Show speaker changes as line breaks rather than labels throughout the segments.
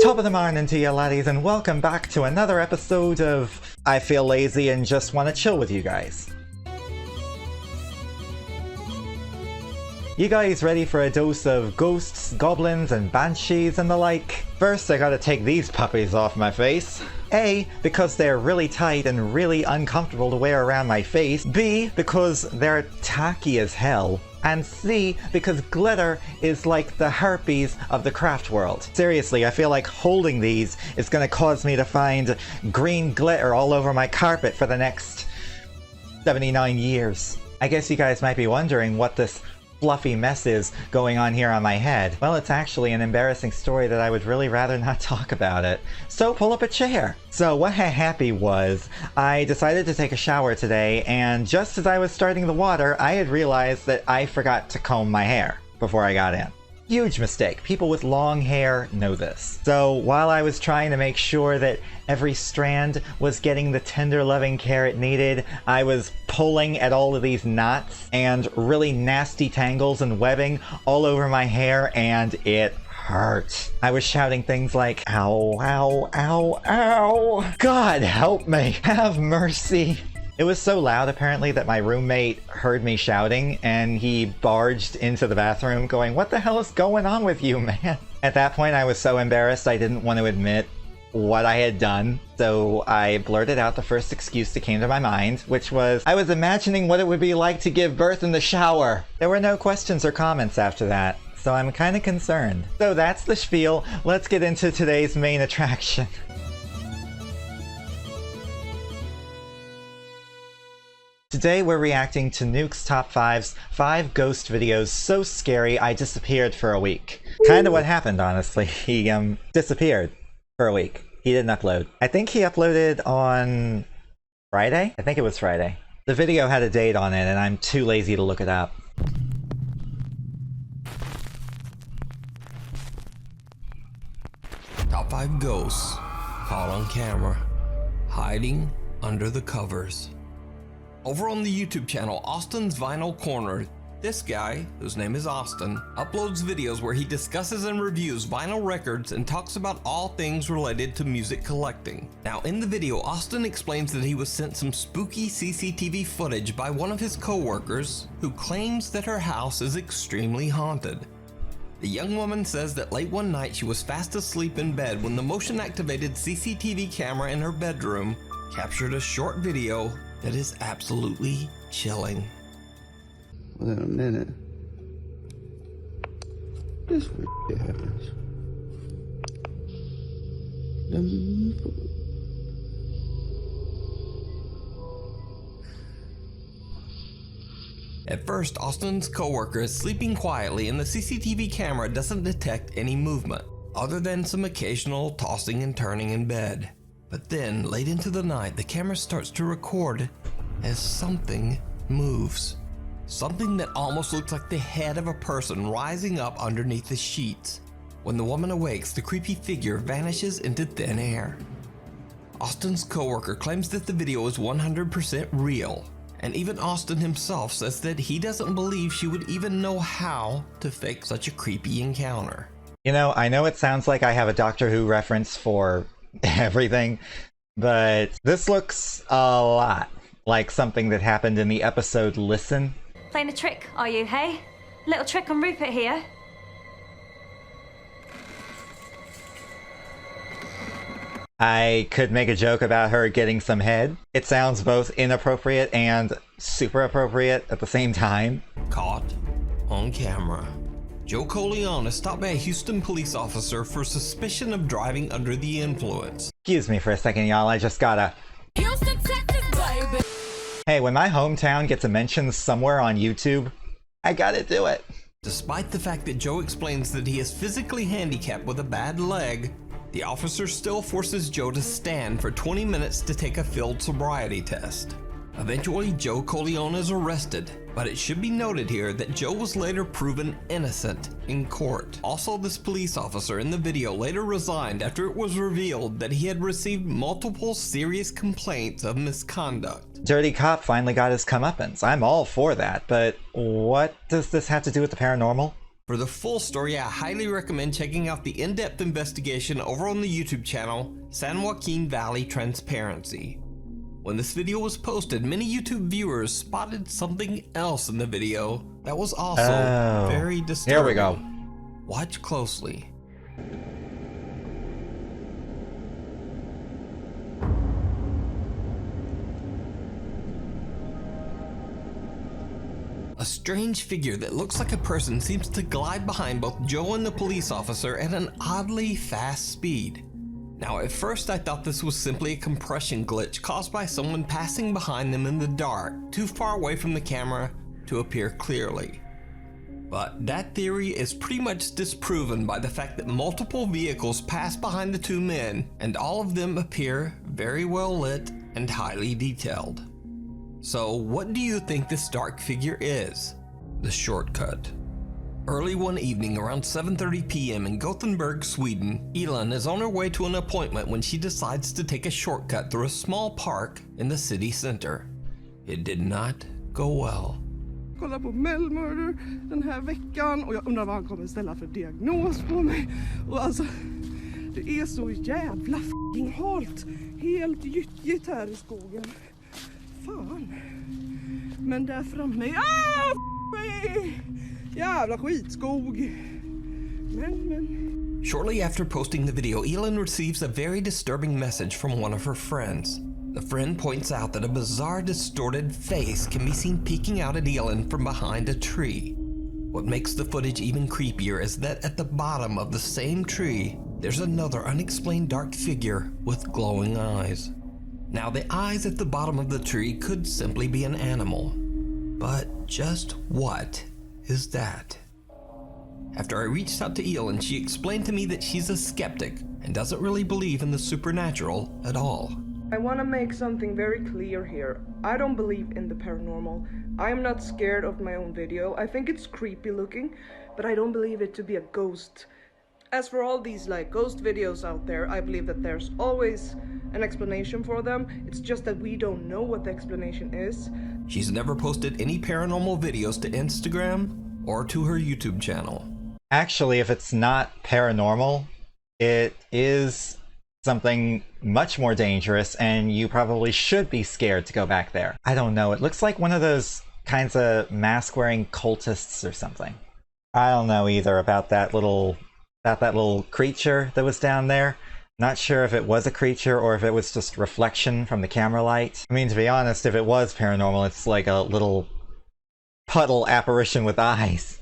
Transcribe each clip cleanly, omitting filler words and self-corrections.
Top of the morning to you laddies, and welcome back to another episode of I Feel Lazy and Just Want to Chill with you guys. You guys ready for a dose of ghosts, goblins, and banshees and the like? First, I gotta take these puppies off my face. A, because they're really tight and really uncomfortable to wear around my face. B, because they're tacky as hell. And C, because glitter is like the herpes of the craft world. Seriously, I feel like holding these is gonna cause me to find green glitter all over my carpet for the next 79 years. I guess you guys might be wondering what this fluffy mess is going on here on my head. Well, it's actually an embarrassing story that I would really rather not talk about it. So pull up a chair. So what happened was, I decided to take a shower today, and just as I was starting the water, I had realized that I forgot to comb my hair before I got in. Huge mistake. People with long hair know this. So while I was trying to make sure that every strand was getting the tender loving care it needed, I was pulling at all of these knots and really nasty tangles and webbing all over my hair, and it hurt. I was shouting things like, ow, ow, ow, ow. God help me. Have mercy. It was so loud, apparently, that my roommate heard me shouting, and he barged into the bathroom going, "What the hell is going on with you, man?" At that point, I was so embarrassed I didn't want to admit what I had done, so I blurted out the first excuse that came to my mind, which was, I was imagining what it would be like to give birth in the shower. There were no questions or comments after that, so I'm kinda concerned. So that's the spiel. Let's get into today's main attraction. Today we're reacting to Nuke's Top 5's 5 ghost videos so scary I disappeared for a week. Kinda what happened, honestly. He disappeared for a week. He didn't upload. I think he uploaded on Friday? I think it was Friday. The video had a date on it and I'm too lazy to look it up.
Top 5 ghosts caught on camera, hiding under the covers. Over on the YouTube channel Austin's Vinyl Corner, this guy, whose name is Austin, uploads videos where he discusses and reviews vinyl records and talks about all things related to music collecting. Now in the video, Austin explains that he was sent some spooky CCTV footage by one of his co-workers who claims that her house is extremely haunted. The young woman says that late one night she was fast asleep in bed when the motion-activated CCTV camera in her bedroom captured a short video that is absolutely chilling.
Within a minute, this shit happens.
At first, Austin's coworker is sleeping quietly and the CCTV camera doesn't detect any movement, other than some occasional tossing and turning in bed. But then, late into the night, the camera starts to record as something moves. Something that almost looks like the head of a person rising up underneath the sheets. When the woman awakes, the creepy figure vanishes into thin air. Austin's coworker claims that the video is 100% real, and even Austin himself says that he doesn't believe she would even know how to fake such a creepy encounter.
You know, I know it sounds like I have a Doctor Who reference for everything, but this looks a lot like something that happened in the episode Listen.
Playing a trick, are you, hey? Little trick on Rupert here.
I could make a joke about her getting some head. It sounds both inappropriate and super appropriate at the same time.
Caught on camera. Joe Coleon is stopped by a Houston police officer for suspicion of driving under the influence.
Excuse me for a second, y'all. I just gotta...
Houston, Texas, baby.
Hey, when my hometown gets a mention somewhere on YouTube, I gotta do it.
Despite the fact that Joe explains that he is physically handicapped with a bad leg, the officer still forces Joe to stand for 20 minutes to take a field sobriety test. Eventually, Joe Coleon is arrested, but it should be noted here that Joe was later proven innocent in court. Also, this police officer in the video later resigned after it was revealed that he had received multiple serious complaints of misconduct.
Dirty cop finally got his comeuppance. I'm all for that, but what does this have to do with the paranormal?
For the full story, I highly recommend checking out the in-depth investigation over on the YouTube channel San Joaquin Valley Transparency. When this video was posted, many YouTube viewers spotted something else in the video that was also very disturbing.
Here we go.
Watch closely. A strange figure that looks like a person seems to glide behind both Joe and the police officer at an oddly fast speed. Now, at first I thought this was simply a compression glitch caused by someone passing behind them in the dark, too far away from the camera to appear clearly. But that theory is pretty much disproven by the fact that multiple vehicles pass behind the two men, and all of them appear very well lit and highly detailed. So what do you think this dark figure is? The shortcut. Early one evening around 7:30 p.m. in Gothenburg, Sweden, Elin is on her way to an appointment when she decides to take a shortcut through a small park in the city center. It did not go well.
Kolla på Melmurder den här veckan och jag undrar vad han kommer ställa för diagnos på mig. Och alltså, det är så jävla f***ing halt. Helt gyttjigt här i skogen. Fan. Men där framme, jävla skitskog. Men.
Shortly after posting the video, Elin receives a very disturbing message from one of her friends. The friend points out that a bizarre distorted face can be seen peeking out at Elin from behind a tree. What makes the footage even creepier is that at the bottom of the same tree, there's another unexplained dark figure with glowing eyes. Now, the eyes at the bottom of the tree could simply be an animal. But just what is that? After I reached out to Elin, she explained to me that she's a skeptic and doesn't really believe in the supernatural at all.
I want to make something very clear here. I don't believe in the paranormal. I am not scared of my own video. I think it's creepy looking, but I don't believe it to be a ghost. As for all these ghost videos out there, I believe that there's always an explanation for them. It's just that we don't know what the explanation is.
She's never posted any paranormal videos to Instagram or to her YouTube channel.
Actually, if it's not paranormal, it is something much more dangerous, and you probably should be scared to go back there. I don't know, it looks like one of those kinds of mask-wearing cultists or something. I don't know either about that little creature that was down there. Not sure if it was a creature or if it was just reflection from the camera light. I mean, to be honest, if it was paranormal, it's like a little puddle apparition with eyes.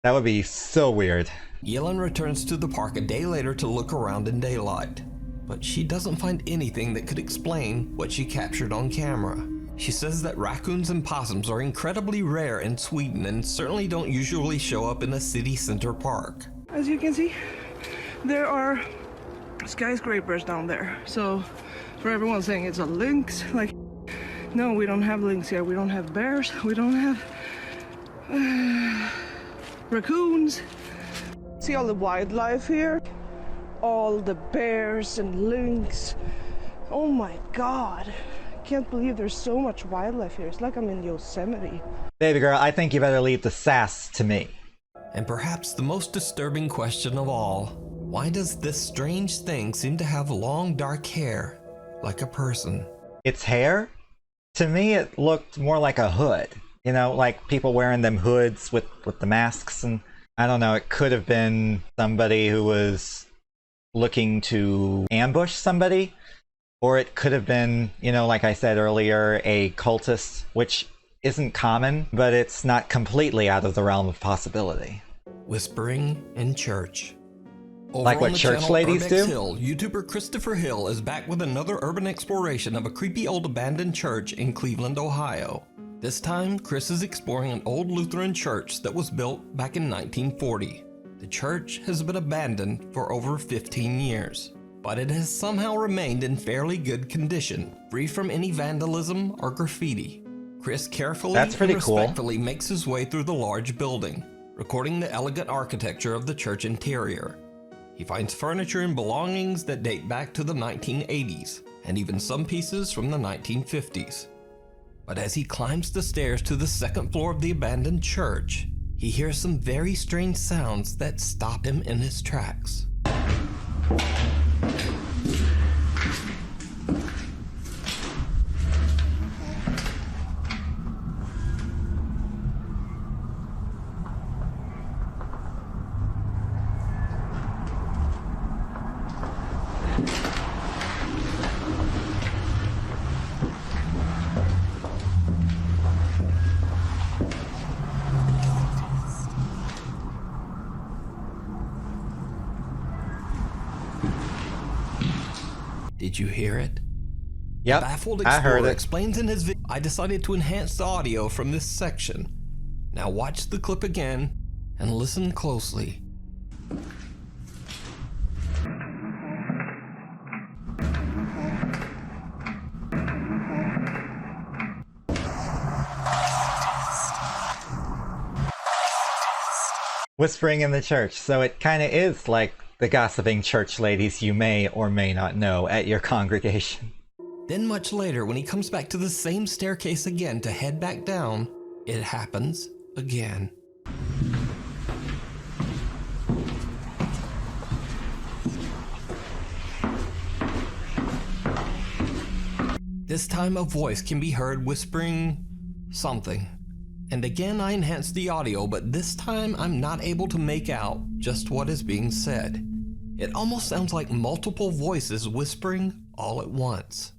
That would be so weird.
Elin returns to the park a day later to look around in daylight, but she doesn't find anything that could explain what she captured on camera. She says that raccoons and possums are incredibly rare in Sweden and certainly don't usually show up in a city center park.
As you can see, there are skyscrapers down there. So for everyone saying it's a lynx, no, we don't have lynx here. We don't have bears. We don't have raccoons. See all the wildlife here? All the bears and lynx. Oh my god. I can't believe there's so much wildlife here. It's like I'm in Yosemite.
Baby girl, I think you better leave the sass to me.
And perhaps the most disturbing question of all, why does this strange thing seem to have long dark hair, like a person?
Its hair? To me, it looked more like a hood. You know, like people wearing them hoods with the masks, and I don't know, it could have been somebody who was looking to ambush somebody, or it could have been, you know, like I said earlier, a cultist, which isn't common, but it's not completely out of the realm of possibility.
Whispering in church. Over
like
on
what
the
church
channel
ladies
Urbex
do?
Hill, YouTuber Christopher Hill is back with another urban exploration of a creepy old abandoned church in Cleveland, Ohio. This time, Chris is exploring an old Lutheran church that was built back in 1940. The church has been abandoned for over 15 years, but it has somehow remained in fairly good condition, free from any vandalism or graffiti. Chris carefully and respectfully makes his way through the large building, recording the elegant architecture of the church interior. He finds furniture and belongings that date back to the 1980s, and even some pieces from the 1950s. But as he climbs the stairs to the second floor of the abandoned church, he hears some very strange sounds that stop him in his tracks. Did you hear it?
Yep,
Baffled
I heard
Explorer
it.
explains in his video. I decided to enhance the audio from this section. Now watch the clip again and listen closely.
Whispering in the church, so it kinda is like the gossiping church ladies you may or may not know at your congregation.
Then much later, when he comes back to the same staircase again to head back down, it happens again. This time a voice can be heard whispering something. And again I enhanced the audio, but this time I'm not able to make out just what is being said. It almost sounds like multiple voices whispering all at once.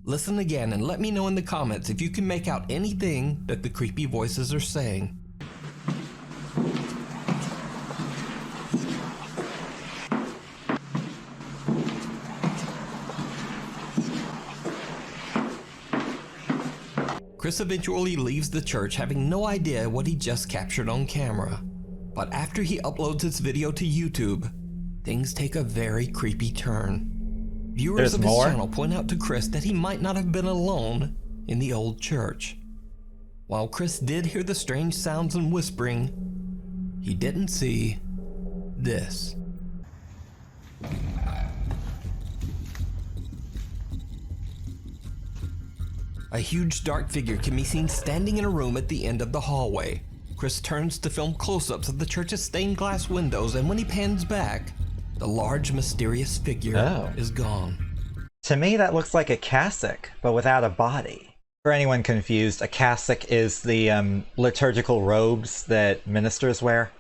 Listen again and let me know in the comments if you can make out anything that the creepy voices are saying. Chris eventually leaves the church having no idea what he just captured on camera. But after he uploads his video to YouTube, things take a very creepy turn. Viewers of his channel point out to Chris that he might not have been alone in the old church. While Chris did hear the strange sounds and whispering, he didn't see this. A huge dark figure can be seen standing in a room at the end of the hallway. Chris turns to film close-ups of the church's stained glass windows, and when he pans back, the large mysterious figure is gone.
To me that looks like a cassock, but without a body. For anyone confused, a cassock is the liturgical robes that ministers wear.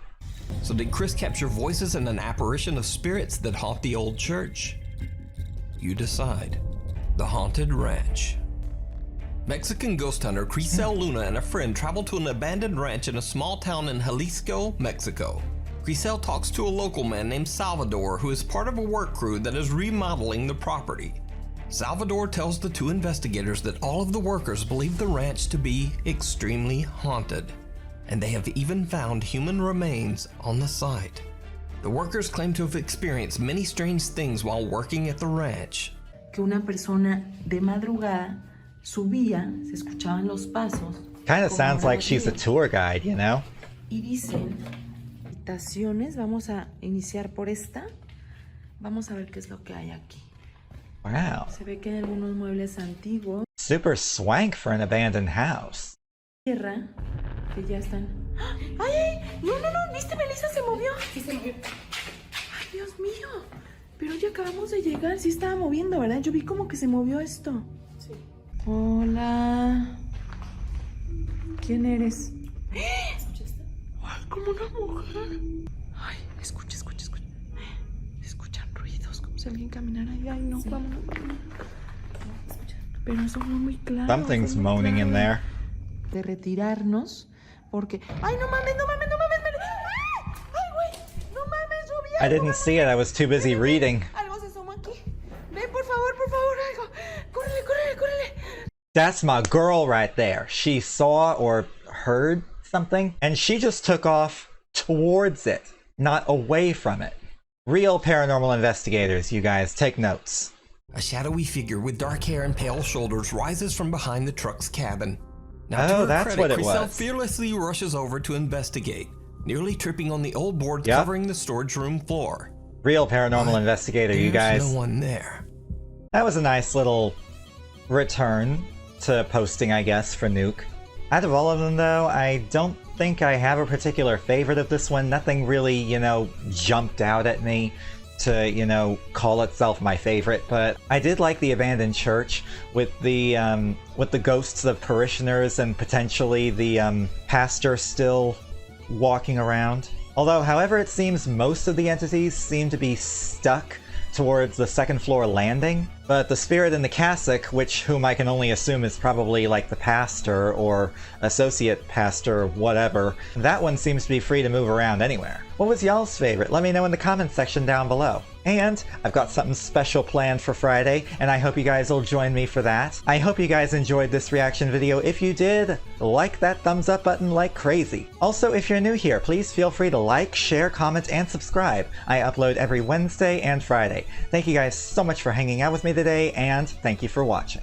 So did Chris capture voices and an apparition of spirits that haunt the old church? You decide. The Haunted Ranch. Mexican ghost hunter Crisel Luna and a friend travel to an abandoned ranch in a small town in Jalisco, Mexico. Crisel talks to a local man named Salvador who is part of a work crew that is remodeling the property. Salvador tells the two investigators that all of the workers believe the ranch to be extremely haunted, and they have even found human remains on the site. The workers claim to have experienced many strange things while working at the ranch.
Que una persona de madrugada subía, se escuchaban los pasos.
Kind of sounds like she's a tour guide, you know?
Y dicen, habitaciones, vamos a iniciar por esta. Vamos a ver qué es lo que hay aquí.
Wow.
Se ve que hay algunos muebles antiguos.
Super swank for an abandoned house.
Tierra, que ya están. ¡Ay, ay! No, no, no, ¿viste? Melissa se movió. Sí, se movió. ¡Ay, Dios mío! Pero ya acabamos de llegar, sí estaba moviendo, ¿verdad? Yo vi como que se movió esto. Sí. Hola. ¿Quién eres? ¿Escuchaste? Ay, como una mujer. Ay, escucha, escucha, escucha. Se escuchan ruidos, como si alguien caminara ahí. Ay, no, sí. Vámonos, vámonos. Pero eso no muy claro.
Something's moaning in there.
De retirarnos, porque... ¡Ay, no mames, no mames, no mames! ¡Ay, güey! ¡No mames, subí!
I didn't see it, I was too busy reading.
Algo se asomó aquí. Ven, por favor, algo. Córrele, córrele, córrele.
That's my girl right there. She saw or heard something, and she just took off towards it, not away from it. Real paranormal investigators, you guys, take notes.
A shadowy figure with dark hair and pale shoulders rises from behind the truck's cabin. Now, to her
that's
credit,
what it
Crisel
was.
fearlessly rushes over to investigate, nearly tripping on the old board covering the storage room floor.
Real paranormal investigator, you guys.
There's no one there.
That was a nice little return to posting, I guess, for Nuke. Out of all of them though, I don't think I have a particular favorite of this one. Nothing really, you know, jumped out at me to, you know, call itself my favorite, but I did like the abandoned church with the ghosts of parishioners and potentially the pastor still walking around. Although, however, it seems most of the entities seem to be stuck towards the second floor landing, but the spirit in the cassock, whom I can only assume is probably like the pastor or associate pastor or whatever, that one seems to be free to move around anywhere. What was y'all's favorite? Let me know in the comments section down below. And I've got something special planned for Friday, and I hope you guys will join me for that. I hope you guys enjoyed this reaction video. If you did, like that thumbs up button like crazy. Also, if you're new here, please feel free to like, share, comment, and subscribe. I upload every Wednesday and Friday. Thank you guys so much for hanging out with me today, and thank you for watching.